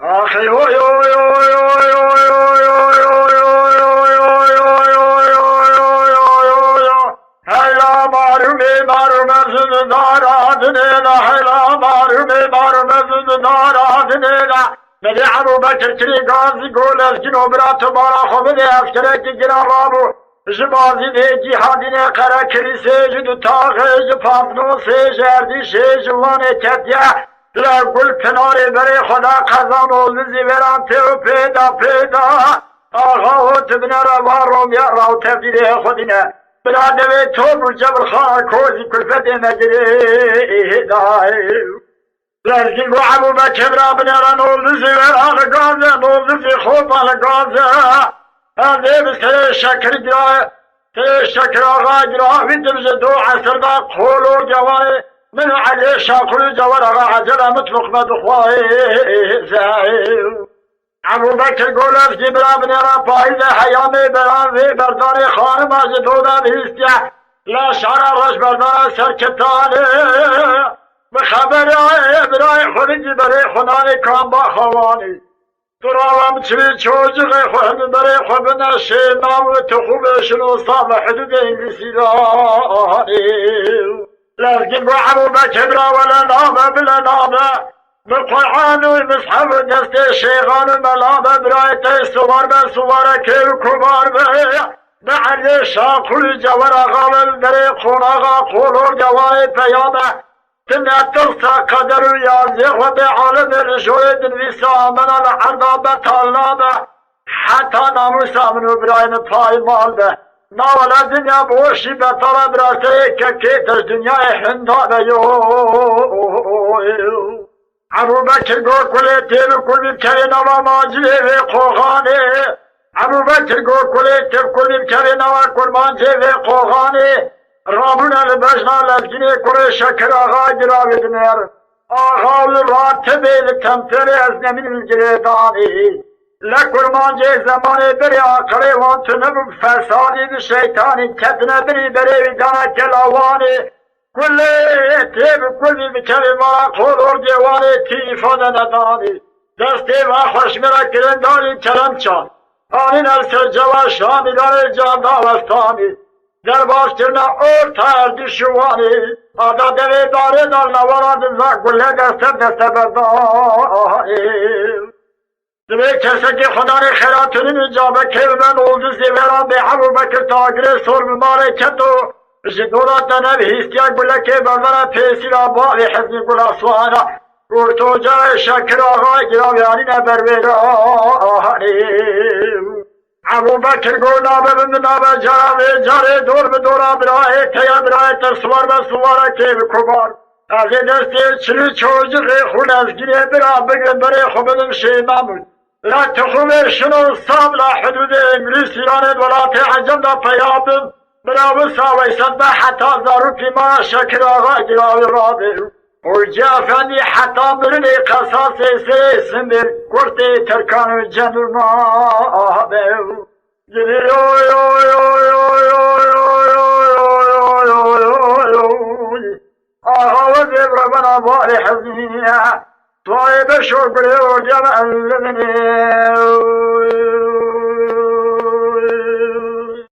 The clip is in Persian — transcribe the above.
آخی اوی اوی اوی اوی اوی اوی اوی اوی اوی اوی اوی اوی اوی اوی اوی هلا مارومی ماروم زندارات نینا هلا مارومی ماروم زندارات نینا ملی ابو بکر کری گازی گول از جنو برات بارا خوب دی افکره کی گرا بابو جبازی دی جهادی نه قرا کری سیج دو تاغ پاپنو سیج اردی سیج وانه کتیا لا گل کنار بره خدا قزان و زیوران تیو پیدا آقا و تبنه روا روم یا راو تبدیل خودینه بلا نوی تو بو جبر خان کوزی کلفت نگیره دای لازم بو عبو بکر را بنیرا نول زیوران گازه نول زی خوبان گازه هذه بسر شکر جرا شکر آقا جرا ویدم دو عصر دا قولو جوانه من عليه شاكر جوار عجل مطلق مدخواه زائر ابو بکر گولف جبرا بن را پایز حیام بران وی بردان خانم از دودا بیستیا لا شعر رش بردان سرکتانه بخبر ابرای خود جبره خنان کام با خوانی تراوام چوی چوجق خود بره خود نشه نام تخوبشنو صاب حدود انگلیسی دانی لكن ابو بكر ولا نام بلا نام بالقران والمصحف دست الشيخان ملام برايت الصور بالصور كيف كبار بعد شاقل جوار غال دري خونغا قولور جوار بياما تنتظر قدر يازيخ وبعالم الرشويد الوسام من الحرب بطلنا حتى ناموسا من ابراهيم پای مال به ناولا دنیا بوشی به طلب راسته که کتش دنیای هندانه یو ابو بکر گو کلی تیب کل بکری نوا ماجوه و قوغانه ابو بکر گو کلی تیب کل بکری نوا کرمانجه و قوغانه رامون البجنا لفجنه کل شکر آغا جراوید نیر آغا راتبه لکمتر از نمین الجریدانی لکرمانجه زمان بری آقره وانتو نبو فسادی به شیطانی کتنه بری ویدانه کلاوانی کل تیب کلی بکلی مارا قولور دیوانی تیفاده ندانی دستی و خوشمرا کرندانی کرمچان آنین السر جوا شامی داره جان داوستانی در باشترنا اور تردی شوانی آدا دوی داره دال نوارا دزا گله دسته بردانی دبی کسی که خدا را خیراتونی نجابه که من اولدو زیوران به ابو بکر تاگره سر بماره کتو جدولات نبی هستیا گله که بردن پیسی را باقی حزنی گله سوانا گرتو جای شکر آقای گراویانی نبرویرانی ابو بکر گو نابه بند نابه جراوی جاره دور به دورا برای تیا برای ترسوار به سواره که بکبار از این دستی چلی چوجقی خون از گیره برا بگرد برای خوبدم شیمامون لا تخوه شنو صاب لا حدود انگلیس ایران ولات عجم دا پیابم براو ساوی صدبه حتی زارو پیما شکر آقا گراوی رابه و جافنی حتی برنی قصاص سه سندر کرتی ترکان و جنو نابه جنی اوی اوی اوی اوی اوی اوی اوی آقا و زبر بنا باری حزینه طيب شكري وجمع الذنب